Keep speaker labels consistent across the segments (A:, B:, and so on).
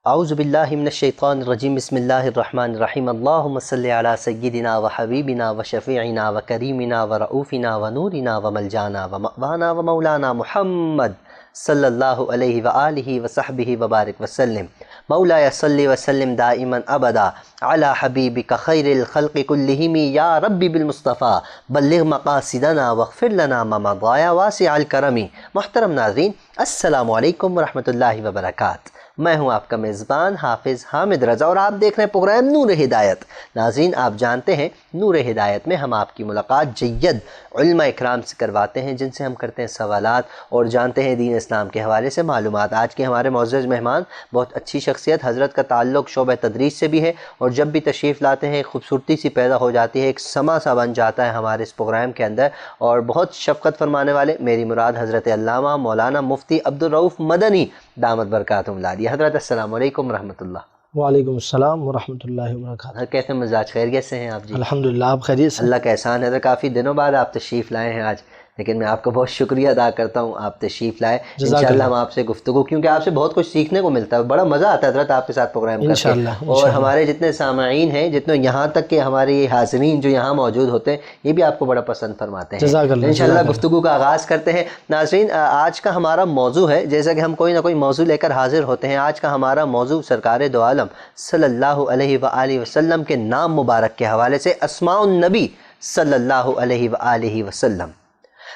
A: اعوذ باللہ من الشیطان الرجیم بسم اللہ الرحمن الرحیم اللہم صلی علی سیدنا و حبیبنا و شفیعنا و کریمنا و رؤوفنا و نورنا و ملجانا و مأوانا و مولانا محمد صلی اللہ علیہ وآلہ وصحبہ وبارک وسلم مولا صلی وسلم دائما ابدا علی حبیبک خیر الخلق کلہم یا ربی بالمصطفیٰ بلغ مقاصدنا واغفر لنا ما مضى واسع الکرم۔ محترم ناظرین، السلام علیکم ورحمۃ اللہ وبرکاتہ۔ میں ہوں آپ کا میزبان حافظ حامد رضا اور آپ دیکھ رہے ہیں پروگرام نور ہدایت۔ ناظرین، آپ جانتے ہیں نور ہدایت میں ہم آپ کی ملاقات جید علماء اکرام سے کرواتے ہیں، جن سے ہم کرتے ہیں سوالات اور جانتے ہیں دین اسلام کے حوالے سے معلومات۔ آج کے ہمارے معزز مہمان بہت اچھی شخصیت، حضرت کا تعلق شعبہ تدریس سے بھی ہے، اور جب بھی تشریف لاتے ہیں خوبصورتی سی پیدا ہو جاتی ہے، ایک سما سا بن جاتا ہے ہمارے اس پروگرام کے اندر۔ اور بہت شفقت فرمانے والے، میری مراد حضرت علامہ مولانا مفتی عبدالرؤف مدنی دامت برکاتہم العالیہ۔ حضرت السلام علیکم ورحمۃ اللہ۔
B: وعلیکم السلام ورحمۃ اللہ وبرکاتہ۔
A: کیسے مزاج، خیریت سے ہیں آپ جی؟
B: الحمدللہ، آپ خیریت سے؟
A: اللہ کا احسان ہے، کافی دنوں بعد آپ تشریف لائے ہیں آج، لیکن میں آپ کا بہت شکریہ ادا کرتا ہوں، آپ تشریف لائے۔ انشاءاللہ ہم آپ سے گفتگو، کیونکہ آپ سے بہت کچھ سیکھنے کو ملتا ہے، بڑا مزہ آتا ہے حضرت آپ کے ساتھ پروگرام کرتے ہیں، اور ہمارے جتنے سامعین ہیں، جتنے یہاں تک کہ ہمارے حاضرین جو یہاں موجود ہوتے ہیں، یہ بھی آپ کو بڑا پسند فرماتے ہیں۔ انشاءاللہ گفتگو کا آغاز کرتے ہیں۔ ناظرین، آج کا ہمارا موضوع ہے، جیسا کہ ہم کوئی نہ کوئی موضوع لے کر حاضر ہوتے ہیں، آج کا ہمارا موضوع سرکار دو عالم صلی اللہ علیہ وآلہ وسلم کے نام مبارک کے حوالے سے، اسماء النبی صلی اللہ علیہ وآلہ وسلم۔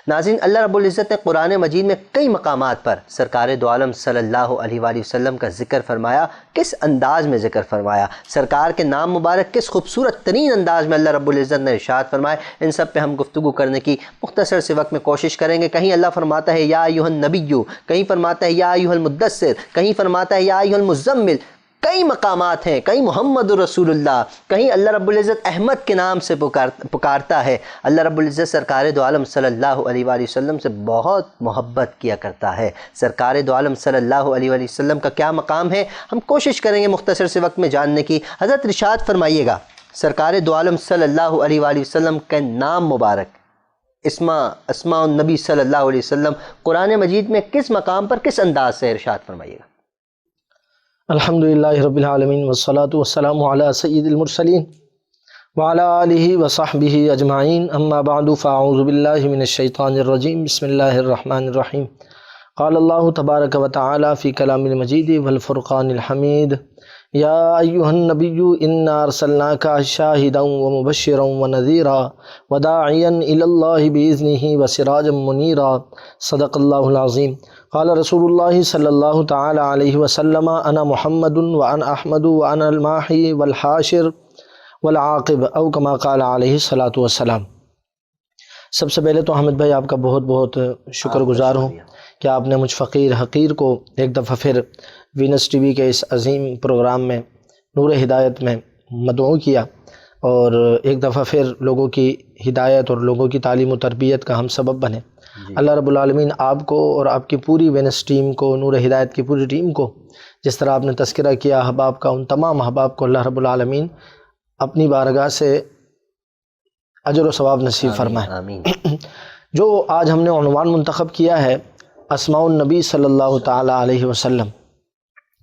A: ناظرین، اللہ رب العزت نے قرآن مجید میں کئی مقامات پر سرکار دو عالم صلی اللہ علیہ وآلہ وسلم کا ذکر فرمایا۔ کس انداز میں ذکر فرمایا؟ سرکار کے نام مبارک کس خوبصورت ترین انداز میں اللہ رب العزت نے ارشاد فرمایا؟ ان سب پہ ہم گفتگو کرنے کی مختصر سے وقت میں کوشش کریں گے۔ کہیں اللہ فرماتا ہے یا ایھا النبی، کہیں فرماتا ہے یا ایھا المدثر، کہیں فرماتا ہے یا ایھا المزمل۔ کئی مقامات ہیں، کہیں محمد رسول اللہ، کہیں اللہ رب العزت احمد کے نام سے پکارتا ہے۔ اللہ رب العزت سرکار دو عالم صلی اللہ علیہ وآلہ وسلم سے بہت محبت کیا کرتا ہے۔ سرکار دو عالم صلی اللہ علیہ وآلہ وسلم کا کیا مقام ہے، ہم کوشش کریں گے مختصر سے وقت میں جاننے کی۔ حضرت ارشاد فرمائیے گا، سرکار دو عالم صلی اللہ علیہ وآلہ وسلم کے نام مبارک اسماء النبی صلی اللہ علیہ وسلم قرآن مجید میں کس مقام پر، کس انداز سے ارشاد فرمائیے گا؟
B: الحمدللہ رب العالمین والصلاة والسلام علی سید المرسلین وعلی آلہ وصحبہ اجمعین، اما بعد فاعوذ باللہ من الشیطان الرجیم، بسم اللہ الرحمن الرحیم۔ قال اللہ تبارک و تعالی فی کلام المجید والفرقان الحمید، یا ایھا النبی انا ارسلناک شاہدا ومبشرا ونذیرا وداعیا الی اللہ باذنہ وسراجا منیرا، صدق اللہ العظیم۔ قال رسول اللہ صلی اللہ تعالی علیہ وسلم انا محمد وانا احمد وانا الماحی والحاشر والعاقب، او کما قال علیہ الصلاۃ والسلام۔ سب سے پہلے تو حامد بھائی آپ کا بہت بہت شکر گزار ہوں کہ آپ نے مجھ فقیر حقیر کو ایک دفعہ پھر وینس ٹی وی کے اس عظیم پروگرام میں نور ہدایت میں مدعو کیا، اور ایک دفعہ پھر لوگوں کی ہدایت اور لوگوں کی تعلیم و تربیت کا ہم سبب بنے۔ اللہ رب العالمین آپ کو اور آپ کی پوری وینس ٹیم کو، نور ہدایت کی پوری ٹیم کو، جس طرح آپ نے تذکرہ کیا احباب کا، ان تمام احباب کو اللہ رب العالمین اپنی بارگاہ سے اجر و ثواب نصیب فرمائے۔
A: آمین۔
B: جو آج ہم نے عنوان منتخب کیا ہے، اسماء النبی صلی اللہ تعالی علیہ وسلم،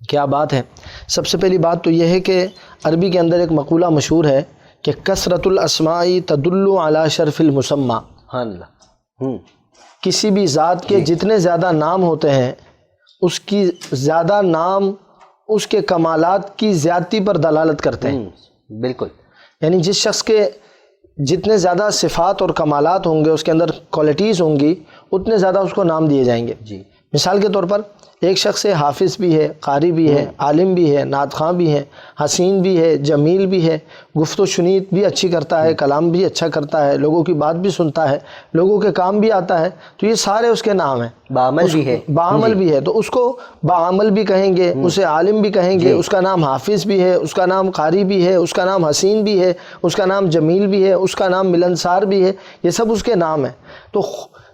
B: کیا بات ہے۔ سب سے پہلی بات تو یہ ہے کہ عربی کے اندر ایک مقولہ مشہور ہے کہ کثرت الاسماء تدل علی شرف المسمى۔
A: اللہ،
B: کسی بھی ذات کے جتنے زیادہ نام ہوتے ہیں، اس کی زیادہ نام اس کے کمالات کی زیادتی پر دلالت کرتے ہیں۔
A: بالکل،
B: یعنی جس شخص کے جتنے زیادہ صفات اور کمالات ہوں گے، اس کے اندر کوالٹیز ہوں گی، اتنے زیادہ اس کو نام دیے جائیں گے۔
A: جی،
B: مثال کے طور پر ایک شخص حافظ بھی ہے، قاری بھی ہے، عالم بھی ہے، نعت خواں بھی ہے، حسین بھی ہے، جمیل بھی ہے، گفت و شنید بھی اچھی کرتا ہے، کلام بھی اچھا کرتا ہے، لوگوں کی بات بھی سنتا ہے، لوگوں کے کام بھی آتا ہے، تو یہ سارے اس کے نام ہیں۔
A: بعمل بھی ہے،
B: بعمل بھی ہے، تو اس کو بعمل بھی کہیں گے، اسے عالم بھی کہیں گے، اس کا نام حافظ بھی ہے، اس کا نام قاری بھی ہے، اس کا نام حسین بھی ہے، اس کا نام جمیل بھی ہے، اس کا نام ملنسار بھی ہے، یہ سب اس کے نام ہیں۔ تو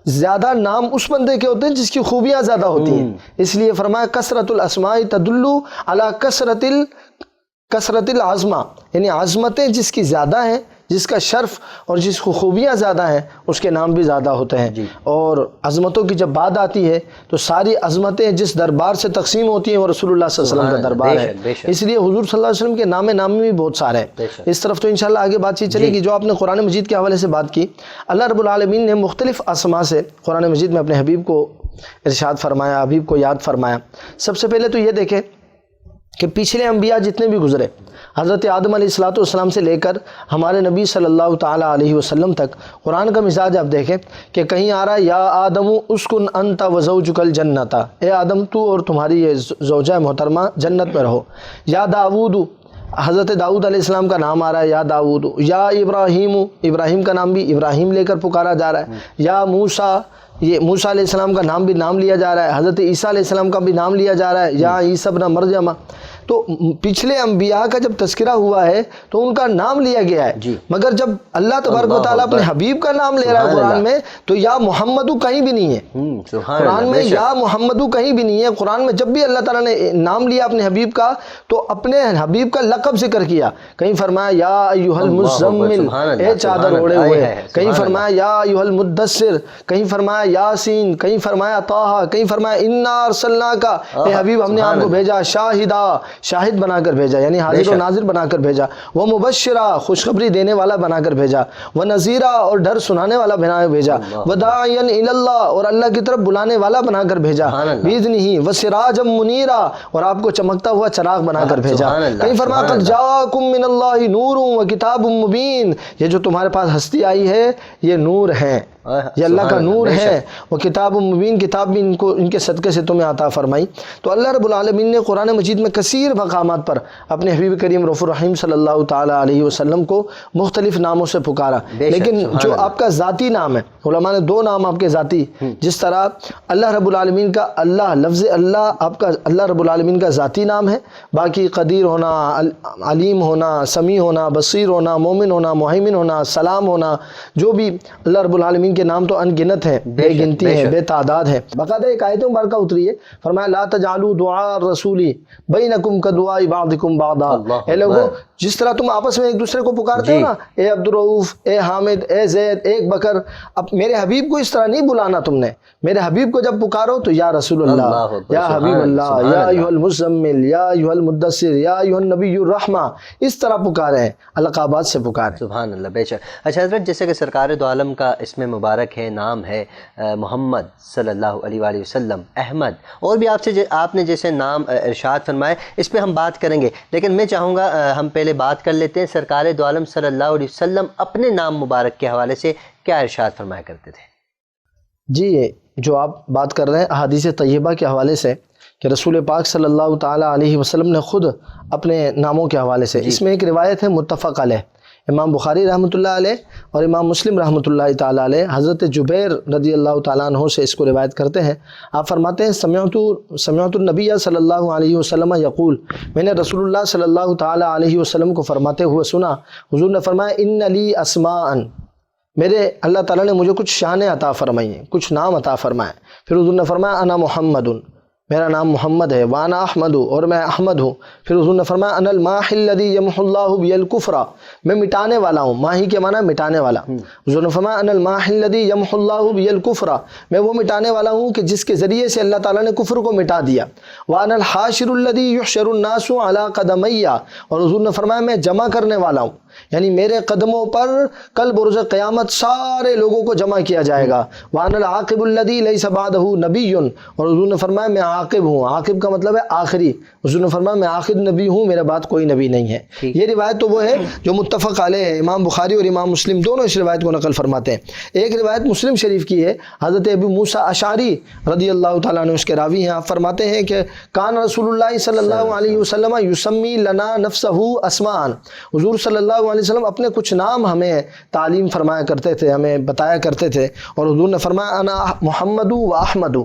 B: زیادہ نام اس بندے کے ہوتے ہیں جس کی خوبیاں زیادہ ہوتی ہیں، اس لیے فرمایا کثرت الاسماء تدل علی کثرت العظمہ، یعنی عظمتیں جس کی زیادہ ہیں جس کا شرف اور جس کو خوبیاں زیادہ ہیں اس کے نام بھی زیادہ ہوتے ہیں. اور عظمتوں کی جب بات آتی ہے تو ساری عظمتیں جس دربار سے تقسیم ہوتی ہیں وہ رسول اللہ صلی اللہ علیہ وسلم کا دربار ہے. اس لیے حضور صلی اللہ علیہ وسلم کے نام نامی بھی بہت سارے ہیں. اس طرف تو انشاءاللہ آگے بات چیت چلے گی. جو آپ نے قرآن مجید کے حوالے سے بات کی، اللہ رب العالمین نے مختلف اسما سے قرآن مجید میں اپنے حبیب کو ارشاد فرمایا، حبیب کو یاد فرمایا. سب سے پہلے تو یہ دیکھیں کہ پچھلے انبیاء جتنے بھی گزرے، حضرت آدم علیہ السلام سے لے کر ہمارے نبی صلی اللہ تعالیٰ علیہ وسلم تک قرآن کا مزاج آپ دیکھیں کہ کہیں آ رہا ہے یا آدم اسکن انت وزوجک الجنت، اے آدم تو اور تمہاری یہ زوجہ محترمہ جنت میں رہو. یا داود، حضرت داؤد علیہ السلام کا نام آ رہا ہے یا داود. یا ابراہیم، ابراہیم کا نام بھی ابراہیم لے کر پکارا جا رہا ہے. یا موسیٰ، یہ موسیٰ علیہ السلام کا نام بھی نام لیا جا رہا ہے. حضرت عیسیٰ علیہ السلام کا بھی نام لیا جا رہا ہے یا عیسیٰ ابن مریم. تو پچھلے انبیاء کا جب تذکرہ ہوا ہے تو ان کا نام لیا گیا ہے. مگر جب اللہ تبارک و تعالیٰ اپنے حبیب کا نام لے رہا ہے قرآن میں تو یا محمد کہیں بھی نہیں ہے. قرآن میں یا محمد کہیں بھی نہیں ہے. قرآن میں جب بھی اللہ تعالیٰ نے نام لیا اپنے حبیب کا تو اپنے حبیب کا لقب ذکر کیا. کہیں فرمایا یا ایھا المزمل، اے چادر اوڑے ہوئے. کہیں فرمایا یا ایھا المدثر، کہیں فرمایا یاسین، کہیں فرمایا طٰہٰ، کہیں فرمایا انا ارسلناک، اے حبیب ہم نے آپ کو بھیجا شاہدہ، شاہد بنا کر بھیجا یعنی حاضر و ناظر بنا کر بھیجا. وہ مبشرہ، خوشخبری دینے والا بنا کر بھیجا. وہ نذیرہ، اور ڈر سنانے والا بنا کر بھیجا. وداعیا الی اللہ، اور اللہ کی طرف بلانے والا بنا کر بھیجا. باذنہ وسراجا منیرا، اور آپ کو چمکتا ہوا چراغ بنا کر بھیجا. کہیں فرمایا قد جاءکم من اللہ نور وکتاب مبین، یہ جو تمہارے پاس ہستی آئی ہے یہ نور ہے، یہ اللہ کا نور ہے. وہ کتاب مبین، کتاب بھی ان کے صدقے سے تمہیں عطا فرمائی. تو اللہ رب العالمین نے قرآن مجید میں کثیر مقامات پر اپنے حبیب کریم رؤوف الرحیم صلی اللہ تعالیٰ علیہ وسلم کو مختلف ناموں سے پکارا. لیکن جو آپ کا ذاتی نام ہے، علماء نے دو نام آپ کے ذاتی، جس طرح اللہ رب العالمین کا اللہ، لفظ اللہ آپ کا اللہ رب العالمین کا ذاتی نام ہے. باقی قدیر ہونا، علیم ہونا، سمیع ہونا، بصیر ہونا، مومن ہونا، مہیمن ہونا، سلام ہونا، جو بھی اللہ رب العالمین کے نام تو ان گنت ہیں، بے گنتی ہیں، بے تعداد ہیں. باقاعدہ ایک آیت مبارکہ اتری ہے، فرمایا لا تجعلوا دعاء الرسول بینکم کدعاء بعضکم بعضا. اے لوگو، جس طرح تم آپس میں ایک دوسرے کو پکارتے ہو نا، اے عبدالرؤوف، اے حامد، اے زید، ایک بکر، اب میرے حبیب کو اس طرح نہیں بلانا. تم نے میرے حبیب کو جب پکارو تو یا رسول اللہ، یا حبیب اللہ، یا ایھا المزمل، یا ایھا المدثر، یا ایھا النبی الرحمہ، اس طرح پکارے ہیں، القابات سے پکارے.
A: سبحان اللہ، بے شک. اچھا حضرت، جیسے کہ سرکار دو عالم کا اسم مبارک ہے، نام ہے محمد صلی اللہ علیہ وآلہ وسلم، احمد، اور بھی آپ نے جیسے نام ارشاد فرمائے، اس پہ ہم بات کریں گے. لیکن میں چاہوں گا ہم پہلے بات کر لیتے ہیں سرکار دو عالم صلی اللہ علیہ وسلم اپنے نام مبارک کے حوالے سے کیا ارشاد فرمایا کرتے تھے.
B: جی، جو آپ بات کر رہے ہیں احادیث طیبہ کے حوالے سے کہ رسول پاک صلی اللہ تعالیٰ علیہ وسلم نے خود اپنے ناموں کے حوالے سے، اس میں ایک روایت ہے متفق علیہ، امام بخاری رحمۃ اللہ علیہ اور امام مسلم رحمۃ اللہ تعالیٰ علیہ حضرت جبیر رضی اللہ تعالیٰ عنہ سے اس کو روایت کرتے ہیں. آپ فرماتے ہیں سمعت النبی صلی اللہ علیہ وسلم یقول، میں نے رسول اللہ صلی اللہ تعالیٰ علیہ وسلم کو فرماتے ہوئے سنا. حضور نے فرمایا ان لی اسماء، میرے اللہ تعالیٰ نے مجھے کچھ شانیں عطا فرمائی ہیں، کچھ نام عطا فرمائے. پھر حضور نے فرمایا انا محمد، میرا نام محمد ہے. وانا احمد، اور میں احمد ہوں. پھر حضور نے فرمایا انا الماحی الذی یمحو اللہ بی الکفر، میں مٹانے والا ہوں. ماحی کے معنی مٹانے والا. حضور نے فرمایا انا الماحی الذی یمحو اللہ بی الکفر، میں وہ مٹانے والا ہوں کہ جس کے ذریعے سے اللہ تعالیٰ نے کفر کو مٹا دیا. وانا الحاشر الذی یحشر الناس علی قدمی، اور حضور نے فرمایا میں جمع کرنے والا ہوں، یعنی میرے قدموں پر کل بروز قیامت سارے لوگوں کو جمع کیا جائے گا. وانا العاقب الذی لیس بعدہ نبی، اور حضور نے فرمایا میں عاقب ہوں. عاقب کا مطلب ہے آخری. حضور نے فرمایا میں آخر نبی ہوں، میرے بعد کوئی نبی نہیں ہے. یہ روایت تو وہ ہے جو متفق علیہ ہے. امام بخاری اور امام مسلم دونوں اس روایت کو نقل فرماتے ہیں. ایک روایت مسلم شریف کی ہے، حضرت ابو موسیٰ اشعری رضی اللہ تعالیٰ عنہ اس کے راوی ہیں. آپ فرماتے ہیں کہ کان رسول اللہ صلی اللہ علیہ وسلم یسمی لنا نفسہ اسماء، حضور صلی اللہ علیہ وسلم اپنے کچھ نام ہمیں تعلیم فرمایا کرتے تھے، ہمیں بتایا کرتے تھے. اور حضور نے فرمایا انا محمد و احمد،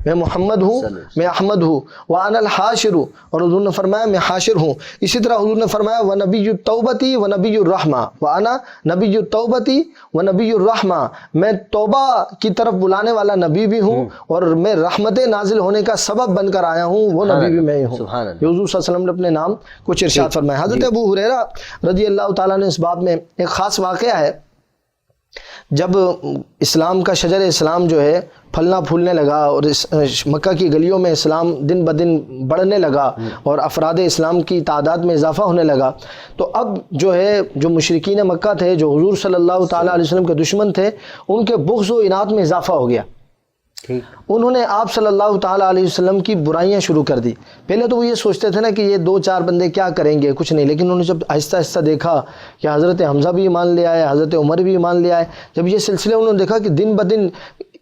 B: میں محمد ہوں، میں احمد ہوں، وَأَنَا الْحَاشِرُ، اور حضور نے فرمایا میں حاشر ہوں۔ اسی طرح حضور نے فرمایا وَنَبِيُّ التَّوْبَةِ وَنَبِيُّ الرَّحْمَةِ، وَأَنَا نَبِيُّ التَّوْبَةِ وَنَبِيُّ الرَّحْمَةِ، میں توبہ کی طرف بلانے والا نبی بھی ہوں اور میں رحمت نازل ہونے کا سبب بن کر آیا ہوں، وہ نبی بھی میں ہی ہوں۔
A: سبحان اللہ۔
B: حضور صلی اللہ علیہ وسلم نے اپنے نام کچھ ارشاد فرمایا۔ حضرت ابو ہریرہ رضی اللہ تعالیٰ نے اس باب میں ایک خاص واقعہ ہے، جب اسلام کا شجر اسلام جو ہے پھلنا پھولنے لگا اور مکہ کی گلیوں میں اسلام دن بدن بڑھنے لگا اور افراد اسلام کی تعداد میں اضافہ ہونے لگا، تو اب جو ہے جو مشرکین مکہ تھے، جو حضور صلی اللہ تعالیٰ علیہ وسلم کے دشمن تھے، ان کے بغض و عناد میں اضافہ ہو گیا۔ انہوں نے آپ صلی اللہ تعالیٰ علیہ وسلم کی برائیاں شروع کر دی۔ پہلے تو وہ یہ سوچتے تھے نا کہ یہ 2-4 بندے کیا کریں گے، کچھ نہیں، لیکن انہوں نے جب آہستہ آہستہ دیکھا کہ حضرت حمزہ بھی ایمان لے آئے، حضرت عمر بھی ایمان لے آئے، جب یہ سلسلے انہوں نے دیکھا کہ دن بدن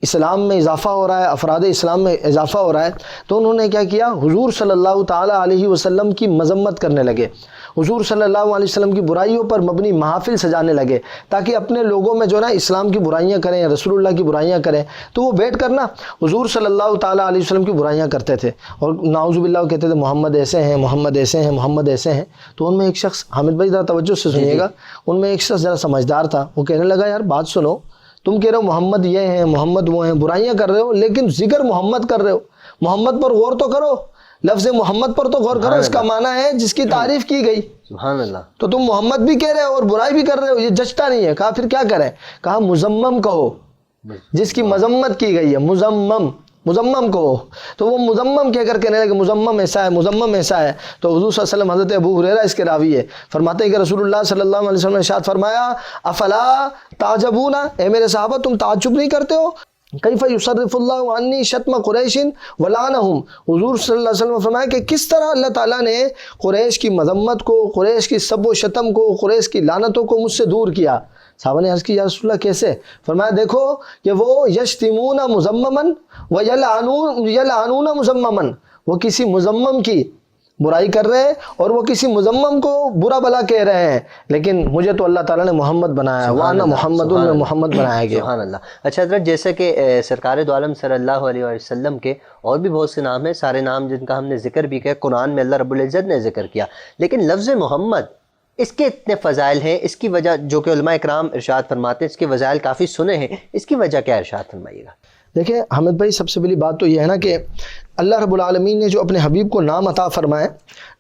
B: اسلام میں اضافہ ہو رہا ہے، افراد اسلام میں اضافہ ہو رہا ہے، تو انہوں نے کیا کیا، حضور صلی اللہ تعالیٰ علیہ وسلم کی مذمت کرنے لگے، حضور صلی اللہ علیہ وسلم کی برائیوں پر مبنی محافل سجانے لگے، تاکہ اپنے لوگوں میں جو نا اسلام کی برائیاں کریں، رسول اللہ کی برائیاں کریں، تو وہ بیٹھ کر نا حضور صلی اللہ تعالیٰ علیہ وسلم کی برائیاں کرتے تھے اور نعوذ باللہ کہتے تھے محمد ایسے ہیں، محمد ایسے ہیں، محمد ایسے ہیں۔ تو ان میں ایک شخص، حامد بھائی ذرا توجہ سے سنیے گا، ان میں ایک شخص ذرا سمجھدار تھا، وہ کہنے لگا یار بات سنو، تم کہہ رہے ہو محمد یہ ہیں، محمد وہ ہیں، برائیاں کر رہے ہو، لیکن ذکر محمد کر رہے ہو، محمد پر غور تو کرو، لفظ محمد پر تو غور کرو، اس کا معنی ہے جس کی تعریف کی گئی۔
A: سبحان اللہ۔
B: تو تم محمد بھی کہہ رہے ہو اور برائی بھی کر رہے ہو، یہ جچتا نہیں ہے۔ کہا پھر کیا کریں؟ کہا مذمم کہو، جس کی مذمت کی گئی ہے، مذمم کہو۔ تو وہ مذمم کہہ کر کہنے لگے مذمم ایسا ہے، مذمم ایسا ہے۔ تو حضور صلی اللہ علیہ وسلم، حضرت ابو ہریرہ اس کے راوی ہے، فرماتے ہیں کہ رسول اللہ صلی اللہ علیہ وسلم نے ارشاد فرمایا افلا تعجبون، اے میرے صحابہ تم تعجب نہیں کرتے ہو، کیف یصرف اللہ عنی شتم قریش ولعنہم، حضور صلی اللہ علیہ وسلم نے فرمایا کہ کس طرح اللہ تعالیٰ نے قریش کی مذمت کو، قریش کی سب و شتم کو، قریش کی لعنتوں کو مجھ سے دور کیا۔ صحابہ نے عرض کی یا رسول اللہ کیسے؟ فرمایا دیکھو کہ وہ یشتمون مذممن ویلعنون مذممن، وہ کسی مذمم کی برائی کر رہے ہیں اور وہ کسی مذمم کو برا بلا کہہ رہے ہیں، لیکن مجھے تو اللہ تعالیٰ نے محمد بنایا ہے، وانا محمد، میں محمد بنایا گیا۔
A: سبحان اللہ۔ اچھا حضرت، جیسے کہ سرکار دو عالم صلی اللہ علیہ وسلم کے اور بھی بہت سے نام ہیں، سارے نام جن کا ہم نے ذکر بھی کیا، قرآن میں اللہ رب العزت نے ذکر کیا، لیکن لفظ محمد اس کے اتنے فضائل ہیں، اس کی وجہ جو کہ علماء اکرام ارشاد فرماتے ہیں اس کے فضائل کافی سنے ہیں، اس کی وجہ کیا ارشاد فرمائیے گا؟
B: دیکھیں حامد بھائی، سب سے پہلی بات تو یہ ہے نا کہ اللہ رب العالمین نے جو اپنے حبیب کو نام عطا فرمائے،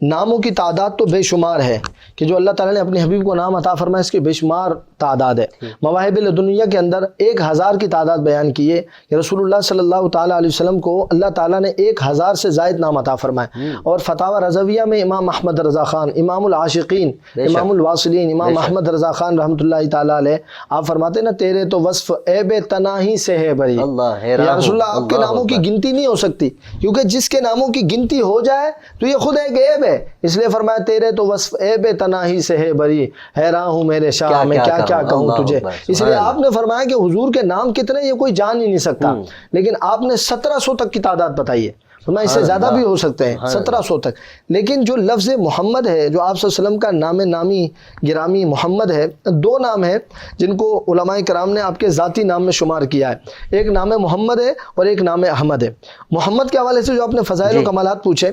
B: ناموں کی تعداد تو بے شمار ہے، کہ جو اللہ تعالیٰ نے اپنے حبیب کو نام عطا فرمائے اس کی بے شمار تعداد ہے۔ مواہب لدنیہ کے اندر 1000 کی تعداد بیان کی ہے کہ رسول اللہ صلی اللہ تعالیٰ علیہ وسلم کو اللہ تعالیٰ نے 1000 سے زائد نام عطا فرمائے۔ اور فتاوی رضویہ میں امام احمد رضا خان، امام العاشقین، امام الواصلین، امام احمد رضا خان رحمۃ اللہ تعالیٰ علیہ، آپ فرماتے ہیں نا تیرے تو وصف عیب تناہی سے ہے بری، یا رسول اللہ آپ کے ناموں کی گنتی نہیں ہو سکتی، کیونکہ جس کے ناموں کی گنتی ہو جائے تو یہ خود ایک عیب ہے، اس لیے فرمایا تیرے تو وصف عیب تناہی سے ہے بری، حیران ہوں میرے شاہ میں کیا کیا کہوں تجھے۔ اس لیے آپ نے فرمایا کہ حضور کے نام کتنے یہ کوئی جان ہی نہیں سکتا، لیکن آپ نے 1700 تک کی تعداد بتائی ہے، اس سے زیادہ بھی ہو سکتے ہیں، 1700 تک۔ لیکن جو لفظ محمد ہے، جو آپ صلی اللہ علیہ وسلم کا نام نامی گرامی محمد ہے، 2 نام ہیں جن کو علماء کرام نے آپ کے ذاتی نام میں شمار کیا ہے، ایک نام محمد ہے اور ایک نام احمد ہے۔ محمد کے حوالے سے جو آپ نے فضائل و کمالات پوچھے،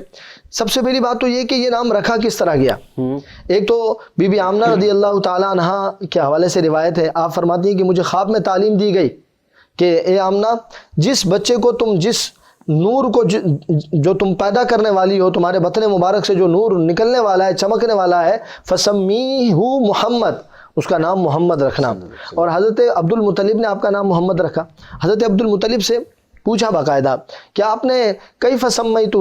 B: سب سے پہلی بات تو یہ کہ یہ نام رکھا کس طرح گیا۔ ایک تو بی بی آمنہ رضی اللہ تعالیٰ عنہا کے حوالے سے روایت ہے، آپ فرماتی ہیں کہ مجھے خواب میں تعلیم دی گئی کہ اے آمنہ، جس بچے کو تم جس نور کو جو تم پیدا کرنے والی ہو، تمہارے بطن مبارک سے جو نور نکلنے والا ہے، چمکنے والا ہے، فسمیہ محمد، اس کا نام محمد رکھنا۔ اور حضرت عبد المطلب نے آپ کا نام محمد رکھا۔ حضرت عبد المطلب سے پوچھا باقاعدہ کہ آپ نے کیف سمیتہ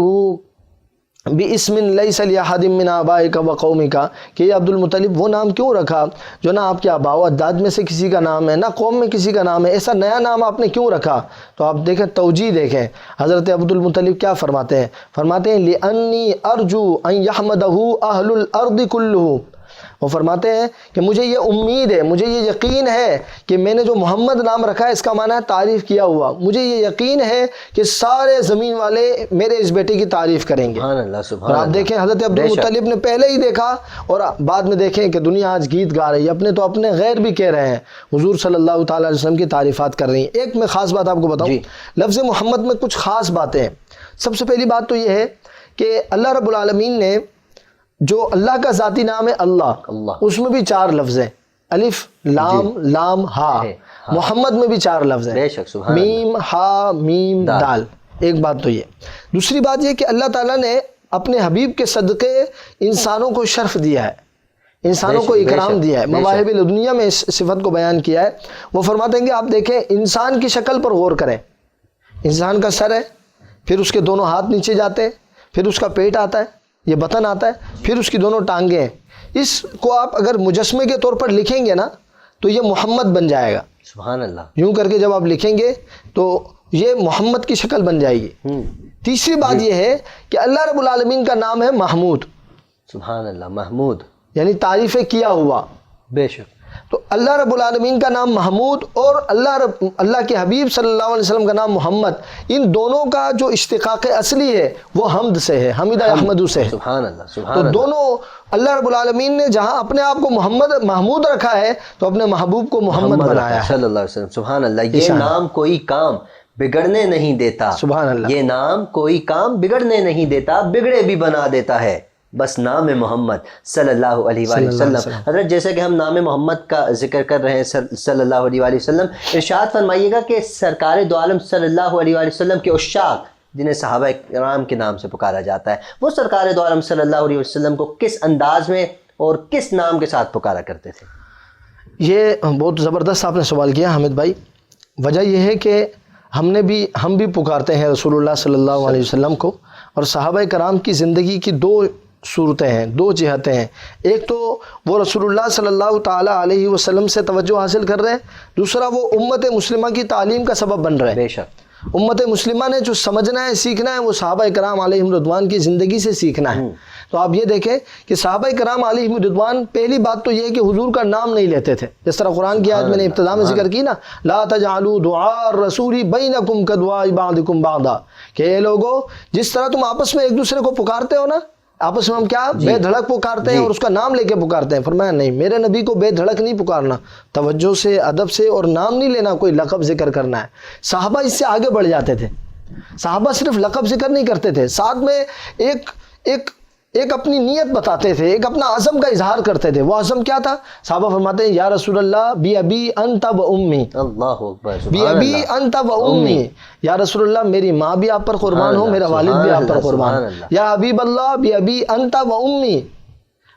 B: بِاسْمٍ لَيْسَ لِأَحَدٍ مِّنْ آبَائِكَ وَقَوْمِكَ، کہ عبد المطلب وہ نام کیوں رکھا جو نہ آپ کے آباء و اجداد میں سے کسی کا نام ہے، نہ قوم میں کسی کا نام ہے، ایسا نیا نام آپ نے کیوں رکھا؟ تو آپ دیکھیں توجیہ دیکھیں، حضرت عبد المطلب کیا فرماتے ہیں؟ فرماتے ہیں لِأَنِّي أَرْجُو أَن يَحْمَدَهُ أَهْلُ الْأَرْضِ كُلُّهُ، وہ فرماتے ہیں کہ مجھے یہ امید ہے، مجھے یہ یقین ہے کہ میں نے جو محمد نام رکھا ہے اس کا معنی ہے تعریف کیا ہوا، مجھے یہ یقین ہے کہ سارے زمین والے میرے اس بیٹے کی تعریف کریں گے۔
A: سبحان اللہ، سبحان
B: اور آپ
A: اللہ۔
B: دیکھیں حضرت عبدالمطلب نے پہلے ہی دیکھا اور بعد میں دیکھیں کہ دنیا آج گیت گا رہی ہے، اپنے تو اپنے غیر بھی کہہ رہے ہیں، حضور صلی اللہ تعالیٰ علیہ وسلم کی تعریفات کر رہی ہیں۔ ایک میں خاص بات آپ کو بتاؤں، لفظ محمد میں کچھ خاص باتیں ہیں۔ سب سے پہلی بات تو یہ ہے کہ اللہ رب العالمین نے جو اللہ کا ذاتی نام ہے اللہ، اس میں بھی 4 لفظ ہیں، الف لام لام ہا۔ محمد میں بھی 4 لفظ ہیں، میم ہا میم دال۔ ایک بات تو یہ۔ دوسری بات یہ کہ اللہ تعالیٰ نے اپنے حبیب کے صدقے انسانوں کو شرف دیا ہے، انسانوں کو اکرام دیا ہے، مواہب الدنیا میں اس صفت کو بیان کیا ہے۔ وہ فرماتے ہیں کہ آپ دیکھیں انسان کی شکل پر غور کریں، انسان کا سر ہے، پھر اس کے دونوں ہاتھ نیچے جاتے ہیں، پھر اس کا پیٹ آتا ہے، یہ بطن آتا ہے، پھر اس کی دونوں ٹانگیں ہیں۔ اس کو آپ اگر مجسمے کے طور پر لکھیں گے نا تو یہ محمد بن جائے گا،
A: سبحان اللہ۔
B: یوں کر کے جب آپ لکھیں گے تو یہ محمد کی شکل بن جائے گی۔ تیسری بات یہ ہے کہ اللہ رب العالمین کا نام ہے محمود،
A: سبحان اللہ، محمود
B: یعنی تعریف کیا ہوا۔
A: بے شک۔
B: تو اللہ رب العالمین کا نام محمود اور اللہ کے حبیب صلی اللہ علیہ وسلم کا نام محمد، ان دونوں کا جو اشتقاق اصلی ہے وہ حمد سے ہے، حمد احمد سے ہے۔
A: سبحان اللہ، سبحان
B: تو
A: اللہ۔
B: دونوں اللہ رب العالمین نے جہاں اپنے آپ کو محمود رکھا ہے تو اپنے محبوب کو محمد بنایا ہے
A: صلی اللہ علیہ وسلم۔ سبحان اللہ۔ یہ نام کوئی کام بگڑنے نہیں دیتا،
B: سبحان اللہ۔
A: یہ نام کوئی کام بگڑنے نہیں دیتا، بگڑے بھی بنا دیتا ہے، بس نام محمد صلی اللہ علیہ وآلہ وسلم۔ حضرت جیسے کہ ہم نام محمد کا ذکر کر رہے ہیں صلی اللہ علیہ وآلہ وسلم، ارشاد فرمائیے گا کہ سرکار دو عالم صلی اللہ علیہ وآلہ وسلم کے عشاق جنہیں صحابہ کرام کے نام سے پکارا جاتا ہے، وہ سرکار دو عالم صلی اللہ علیہ وسلم کو کس انداز میں اور کس نام کے ساتھ پکارا کرتے تھے؟
B: یہ بہت زبردست آپ نے سوال کیا حامد بھائی۔ وجہ یہ ہے کہ ہم بھی پکارتے ہیں رسول اللہ صلی اللہ علیہ وسلم کو، اور صحابہ کرام کی زندگی کی 2 صورتیں ہیں، 2 جہتیں ہیں۔ ایک تو وہ رسول اللہ صلی اللہ تعالیٰ علیہ وسلم سے توجہ حاصل کر رہے ہیں، دوسرا وہ امت مسلمہ کی تعلیم کا سبب بن رہے ہیں۔
A: بے شک۔
B: امت مسلمہ نے جو سمجھنا ہے سیکھنا ہے وہ صحابہ کرام علیہم رضوان کی زندگی سے سیکھنا ہے۔ تو آپ یہ دیکھیں کہ صحابہ کرام علیہم رضوان پہلی بات تو یہ ہے کہ حضور کا نام نہیں لیتے تھے، جس طرح قرآن کی آیت میں نے ابتدا میں ذکر کی نا، لا تجعلوا دعاء الرسول بینکم کدعاء بعضکم بعضا، کہ اے لوگو جس طرح تم آپس میں ایک دوسرے کو پکارتے ہو نا، آپس میں ہم کیا بے دھڑک پکارتے ہیں اور اس کا نام لے کے پکارتے ہیں۔ فرمایا نہیں، میرے نبی کو بے دھڑک نہیں پکارنا، توجہ سے ادب سے، اور نام نہیں لینا، کوئی لقب ذکر کرنا ہے۔ صحابہ اس سے آگے بڑھ جاتے تھے، صحابہ صرف لقب ذکر نہیں کرتے تھے، ساتھ میں ایک اپنی نیت بتاتے تھے، ایک اپنا عزم کا اظہار کرتے تھے۔ وہ عزم کیا تھا؟ صحابہ فرماتے ہیں یا رسول اللہ بی ابی انت و امی،
A: اللہ اکبر،
B: بی ابی انت و امی، یا رسول اللہ میری ماں بھی آپ پر قربان ہو، میرا والد بھی آپ پر قربان ہو، یا حبیب اللہ بی ابی انت و امی۔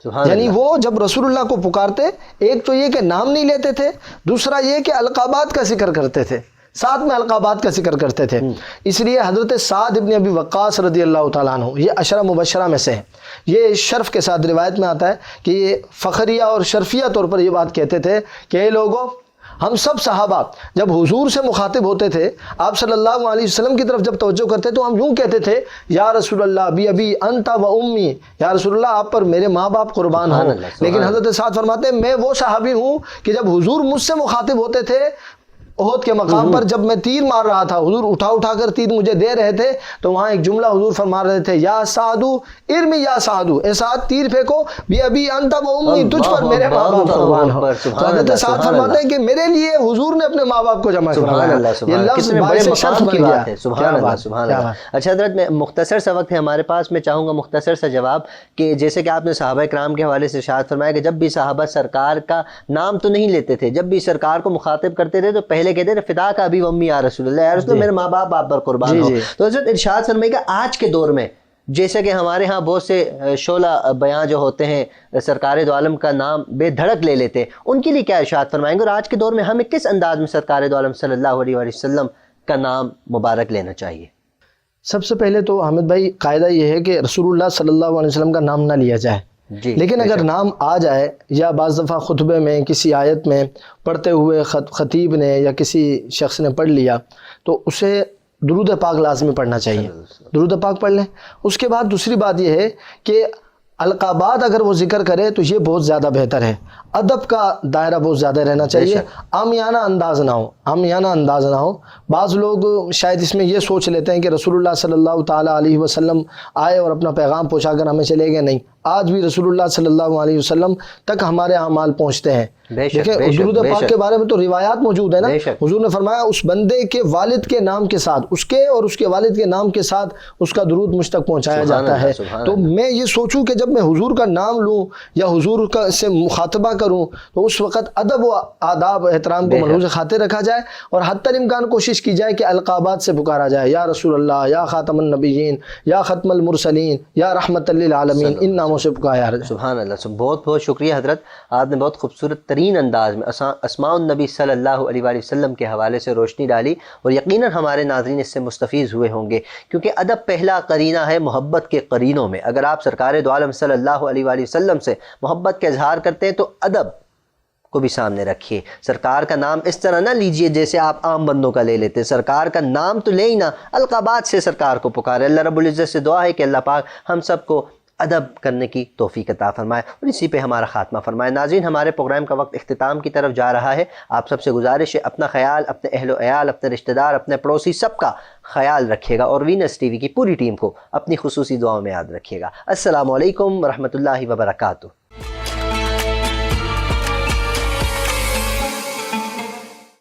B: یعنی وہ جب رسول اللہ کو پکارتے، ایک تو یہ کہ نام نہیں لیتے تھے، دوسرا یہ کہ القابات کا ذکر کرتے تھے، ساتھ میں القابات کا ذکر کرتے تھے۔ اس لیے حضرت سعد ابن ابی وقاص رضی اللہ تعالیٰ عنہ یہ عشرہ مبشرہ میں سے ہیں، یہ شرف کے ساتھ روایت میں آتا ہے کہ یہ فخریہ اور شرفیہ طور پر یہ بات کہتے تھے کہ اے لوگو، ہم سب صحابہ جب حضور سے مخاطب ہوتے تھے، آپ صلی اللہ علیہ وسلم کی طرف جب توجہ کرتے تو ہم یوں کہتے تھے یا رسول اللہ بی ابی انت و امی، یا رسول اللہ آپ پر میرے ماں باپ قربان ہوں۔ لیکن حضرت سعد فرماتے ہیں میں وہ صحابی ہوں کہ جب حضور مجھ سے مخاطب ہوتے تھے احد کے مقام پر، جب میں تیر مار رہا تھا، حضور اٹھا کر تیر مجھے دے رہے تھے، تو وہاں ایک جملہ حضور فرما رہے تھے یا سعدو ارمی یا سعدو، اے سعد تیر پھینکو، بی ابی انت و امی، تجھ پر میرے ماں باپ قربان ہو۔ تو حضرت سعد فرماتے ہیں کہ میرے لیے حضور نے اپنے ماں باپ کو جمع فرمایا، یہ لفظ باعث شرف بن گیا۔
A: سبحان اللہ، سبحان اللہ۔ اچھا حضرت، میں مختصر سا وقت ہے ہمارے پاس، میں چاہوں گا مختصر سا جواب کہ جیسے کہ آپ نے صحابہ کرام کے حوالے سے ارشاد فرمایا کہ جب بھی صحابہ سرکار کا نام تو نہیں لیتے تھے، جب بھی سرکار کو مخاطب کرتے تھے تو پہلے کہتے تھے فدا کا ابی و امی یا رسول اللہ، یا رسول اللہ میرے ماں باپ آپ پر قربان ہو۔ تو حضرت ارشاد فرمائے گا آج کے دور میں جیسے کہ ہمارے ہاں بہت سے شعلہ بیاں جو ہوتے ہیں سرکار دو عالم کا نام بے دھڑک لے لیتے، ان کے لیے کیا ارشاد فرمائیں گے، اور آج کے دور میں ہمیں کس انداز میں سرکار دو عالم صلی اللہ علیہ وسلم کا نام مبارک لینا چاہیے؟
B: سب سے پہلے تو حامد بھائی قاعدہ یہ ہے کہ رسول اللہ صلی اللہ علیہ وسلم کا نام نہ لیا جائے، لیکن اگر نام آ جائے یا بعض دفعہ خطبے میں کسی آیت میں پڑھتے ہوئے خطیب نے یا کسی شخص نے پڑھ لیا تو اسے درود پاک لازمی پڑھنا چاہیے، درود پاک پڑھ لیں۔ اس کے بعد دوسری بات یہ ہے کہ القابات اگر وہ ذکر کرے تو یہ بہت زیادہ بہتر ہے، ادب کا دائرہ بہت زیادہ رہنا چاہیے، عامیانہ انداز نہ ہو، عامیانہ انداز نہ ہو۔ بعض لوگ شاید اس میں یہ سوچ لیتے ہیں کہ رسول اللہ صلی اللہ تعالیٰ علیہ وسلم آئے اور اپنا پیغام پہنچا کر ہمیں چلے گئے، نہیں، آج بھی رسول اللہ صلی اللہ علیہ وسلم تک ہمارے اعمال پہنچتے ہیں۔ دیکھیں درود پاک کے بارے میں تو روایات موجود ہیں نا، حضور نے فرمایا اس بندے کے والد کے نام کے ساتھ، اس کے اور اس کے والد کے نام کے ساتھ اس کا درود مجھ تک پہنچایا جاتا ہے۔ تو میں یہ سوچوں کہ جب میں حضور کا نام لوں یا حضور کا سے مخاطبہ کروں تو اس وقت ادب و آداب احترام کو ملحوظ خاطر رکھا جائے، اور حتی الامکان کوشش کی جائے کہ القابات سے پکارا جائے، یا رسول اللہ، یا خاتم النبیین، یا ختم المرسلین، یا رحمت للعالمین، ان ناموں سے پکارا جائے۔
A: سبحان اللہ، بہت بہت شکریہ حضرت، آپ نے بہت خوبصورت ترین انداز میں اسماء النبی صلی اللہ علیہ وآلہ وسلم کے حوالے سے روشنی ڈالی، اور یقیناً ہمارے ناظرین اس سے مستفیض ہوئے ہوں گے، کیونکہ ادب پہلا قرینہ ہے محبت کے قرینوں میں۔ اگر آپ سرکار دو عالم صلی اللہ علیہ وآلہ وسلم سے محبت کا اظہار کرتے ہیں تو ادب کو بھی سامنے رکھیے۔ سرکار کا نام اس طرح نہ لیجئے جیسے آپ عام بندوں کا لے لیتے، سرکار کا نام تو لے ہی نہ، القابات سے سرکار کو پکارے۔ اللہ رب العزت سے دعا ہے کہ اللہ پاک ہم سب کو ادب کرنے کی توفیق عطا فرمائے اور اسی پہ ہمارا خاتمہ فرمائے۔ ناظرین، ہمارے پروگرام کا وقت اختتام کی طرف جا رہا ہے۔ آپ سب سے گزارش ہے اپنا خیال، اپنے اہل و عیال، اپنے رشتہ دار، اپنے پڑوسی سب کا خیال رکھیے گا، اور وینس ٹی وی کی پوری ٹیم کو اپنی خصوصی دعاؤں میں یاد رکھیے گا۔ السلام علیکم ورحمۃ اللہ وبرکاتہ۔